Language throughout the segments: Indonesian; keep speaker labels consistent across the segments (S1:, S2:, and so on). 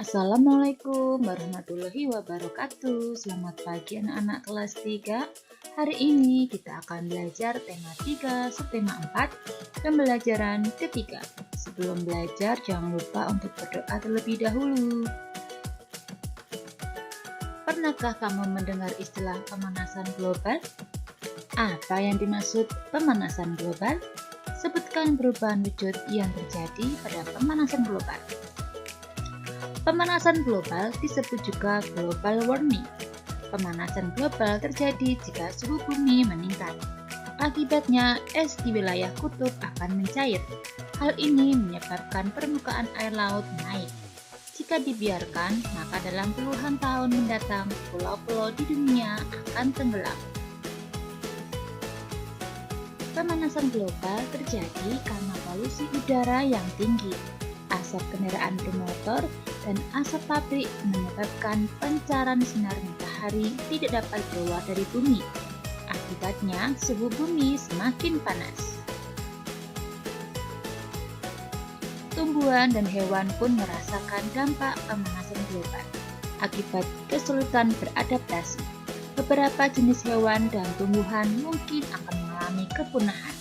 S1: Assalamualaikum warahmatullahi wabarakatuh. Selamat pagi anak-anak kelas 3. Hari ini kita akan belajar tema 3, subtema 4, pembelajaran ketiga. Sebelum belajar, jangan lupa untuk berdoa terlebih dahulu. Pernahkah kamu mendengar istilah pemanasan global? Apa yang dimaksud pemanasan global? Sebutkan perubahan wujud yang terjadi pada pemanasan global. Pemanasan global disebut juga global warming. Pemanasan global terjadi jika suhu bumi meningkat. Akibatnya, es di wilayah kutub akan mencair. Hal ini menyebabkan permukaan air laut naik. Jika dibiarkan, maka dalam puluhan tahun mendatang, pulau-pulau di dunia akan tenggelam. Pemanasan global terjadi karena polusi udara yang tinggi. Asap kendaraan bermotor dan asap pabrik menyebabkan pancaran sinar matahari tidak dapat keluar dari bumi. Akibatnya, suhu bumi semakin panas. Tumbuhan dan hewan pun merasakan dampak pemanasan global akibat kesulitan beradaptasi. Beberapa jenis hewan dan tumbuhan mungkin akan mengalami kepunahan.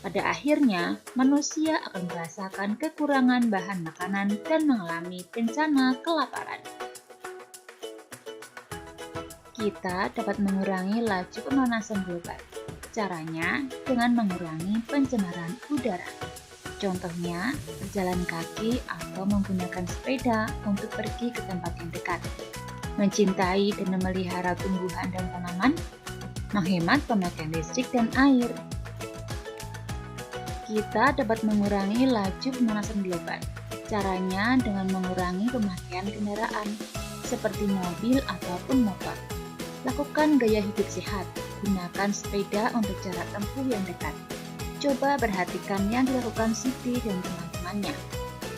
S1: Pada akhirnya, manusia akan merasakan kekurangan bahan makanan dan mengalami bencana kelaparan. Kita dapat mengurangi laju pemanasan global. Caranya dengan mengurangi pencemaran udara. Contohnya, berjalan kaki atau menggunakan sepeda untuk pergi ke tempat yang dekat. Mencintai dan memelihara tumbuhan dan tanaman, menghemat pemakaian listrik dan air. Kita dapat mengurangi laju pemanasan global. Caranya dengan mengurangi pemakaian kendaraan, seperti mobil ataupun motor. Lakukan gaya hidup sehat, gunakan sepeda untuk jarak tempuh yang dekat. Coba perhatikan yang dilakukan Siti dan teman-temannya.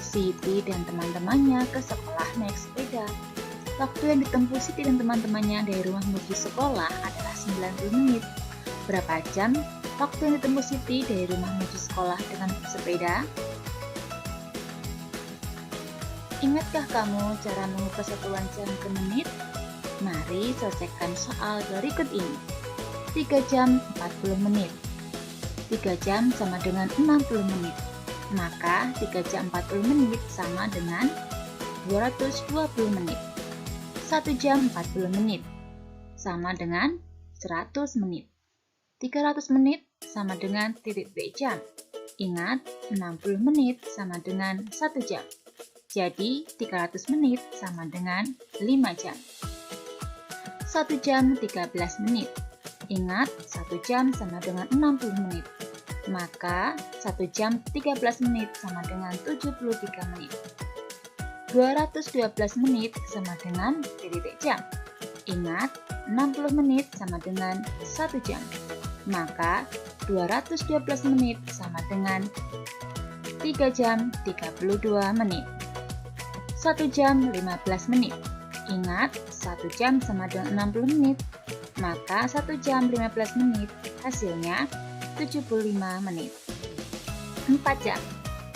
S1: Siti dan teman-temannya ke sekolah naik sepeda. Waktu yang ditempuh Siti dan teman-temannya dari rumah menuju sekolah adalah 90 menit. Berapa jam waktu yang ditempuh Siti dari rumah menuju sekolah dengan sepeda? Ingatkah kamu cara mengubah satuan jam ke menit? Mari selesaikan soal berikut ini. 3 jam 40 menit. 3 jam sama dengan 60 menit. Maka 3 jam 40 menit sama dengan 220 menit. 1 jam 40 menit sama dengan 100 menit. 300 menit sama dengan titik jam. Ingat, 60 menit sama dengan 1 jam. Jadi, 300 menit sama dengan 5 jam. 1 jam 13 menit. Ingat, 1 jam sama dengan 60 menit. Maka, 1 jam 13 menit sama dengan 73 menit. 212 menit sama dengan titik jam. Ingat, 60 menit sama dengan 1 jam. Maka 212 menit sama dengan 3 jam 32 menit. 1 jam 15 menit. Ingat, 1 jam sama dengan 60 menit. Maka 1 jam 15 menit hasilnya 75 menit. 4 jam.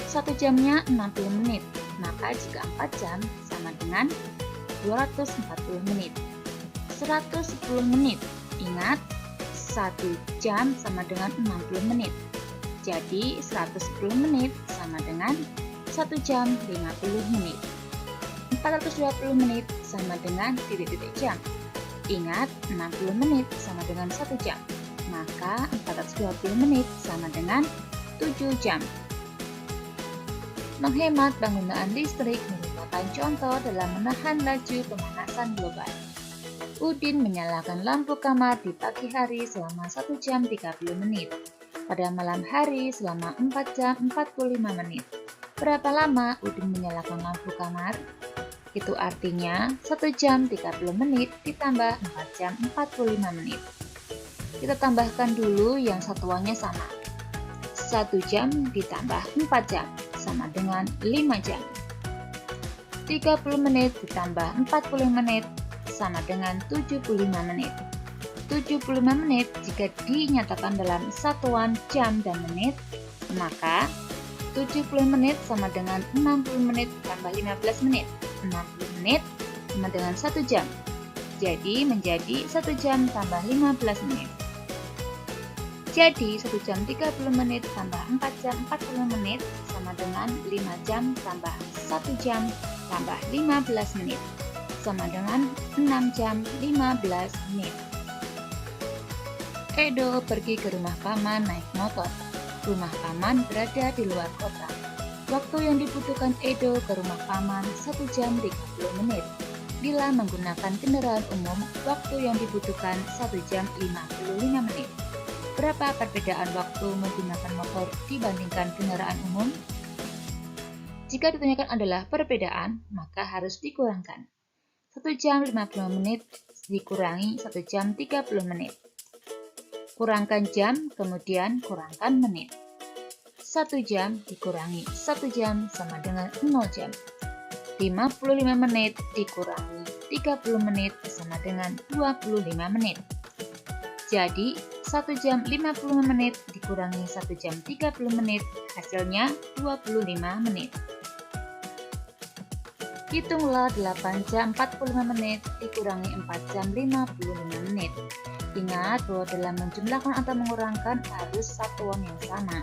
S1: 1 jamnya 60 menit. Maka jika 4 jam sama dengan 240 menit. 110 menit. Ingat, 1 jam sama dengan 60 menit. Jadi 110 menit sama dengan 1 jam 50 menit. 420 menit sama dengan titik-titik jam. Ingat, 60 menit sama dengan 1 jam. Maka 420 menit sama dengan 7 jam. Menghemat penggunaan listrik merupakan contoh dalam menahan laju pemanasan global. Udin menyalakan lampu kamar di pagi hari selama 1 jam 30 menit. Pada malam hari selama 4 jam 45 menit. Berapa lama Udin menyalakan lampu kamar? Itu artinya 1 jam 30 menit ditambah 4 jam 45 menit. Kita tambahkan dulu yang satuannya sama. 1 jam ditambah 4 jam sama dengan 5 jam. 30 menit ditambah 40 menit sama dengan 75 menit. 75 menit jika dinyatakan dalam satuan jam dan menit, maka 70 menit sama dengan 60 menit tambah 15 menit. 60 menit sama dengan 1 jam. Jadi menjadi 1 jam tambah 15 menit. Jadi 1 jam 30 menit tambah 4 jam 40 menit sama dengan 5 jam tambah 1 jam tambah 15 menit sama dengan 6 jam 15 menit. Edo pergi ke rumah paman naik motor. Rumah paman berada di luar kota. Waktu yang dibutuhkan Edo ke rumah paman 1 jam 30 menit. Bila menggunakan kendaraan umum, waktu yang dibutuhkan 1 jam 55 menit. Berapa perbedaan waktu menggunakan motor dibandingkan kendaraan umum? Jika ditanyakan adalah perbedaan, maka harus dikurangkan. 1 jam 50 menit dikurangi 1 jam 30 menit. Kurangkan jam, kemudian kurangkan menit. 1 jam dikurangi 1 jam sama dengan 0 jam. 55 menit dikurangi 30 menit sama dengan 25 menit. Jadi, 1 jam 55 menit dikurangi 1 jam 30 menit, hasilnya 25 menit. Hitunglah 8 jam 45 menit dikurangi 4 jam 55 menit. Ingat bahwa dalam menjumlahkan atau mengurangkan harus satuan yang sama.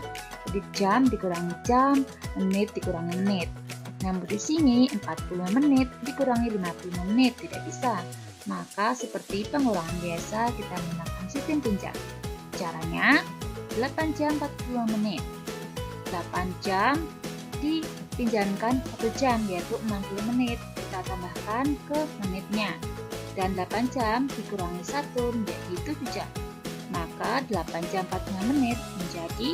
S1: Jadi jam dikurangi jam, menit dikurangi menit. Namun di sini 40 menit dikurangi 50 menit tidak bisa. Maka seperti pengurangan biasa kita menggunakan sistem pinjar. Caranya 8 jam 40 menit. 8 jam dipinjamkan 1 jam yaitu 60 menit. Kita tambahkan ke menitnya. Dan 8 jam dikurangi 1 menjadi 7 jam. Maka 8 jam 45 menit menjadi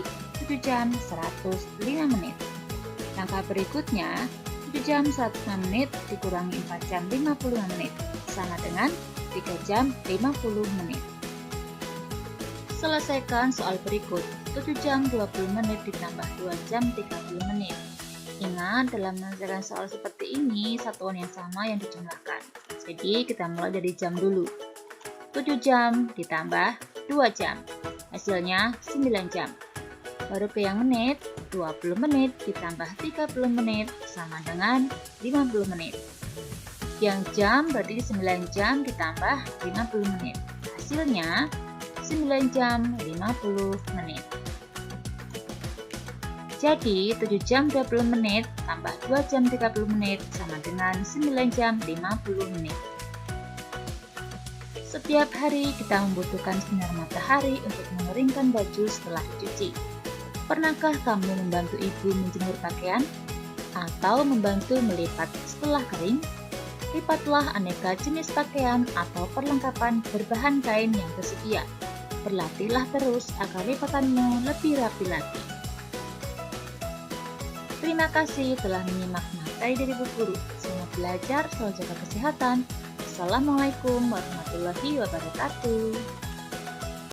S1: 7 jam 105 menit. Langkah berikutnya, 7 jam 105 menit dikurangi 4 jam 55 menit, sama dengan 3 jam 50 menit. Selesaikan soal berikut, 7 jam 20 menit ditambah 2 jam 30 menit. Ingat, dalam menyelesaikan soal seperti ini, satuan yang sama yang dijumlahkan. Jadi, kita mulai dari jam dulu. 7 jam ditambah 2 jam. Hasilnya 9 jam. Baru ke yang menit, 20 menit ditambah 30 menit sama dengan 50 menit. Yang jam berarti 9 jam ditambah 50 menit. Hasilnya 9 jam 50 menit. Jadi 7 jam 20 menit tambah 2 jam 30 menit sama dengan 9 jam 50 menit. Setiap hari kita membutuhkan sinar matahari untuk mengeringkan baju setelah dicuci. Pernahkah kamu membantu ibu menjemur pakaian? Atau membantu melipat setelah kering? Lipatlah aneka jenis pakaian atau perlengkapan berbahan kain yang tersedia. Berlatihlah terus agar lipatanmu lebih rapi lagi. Terima kasih telah menyimak materi dari Bu Guru. Selamat belajar, selalu jaga kesehatan. Assalamualaikum warahmatullahi wabarakatuh.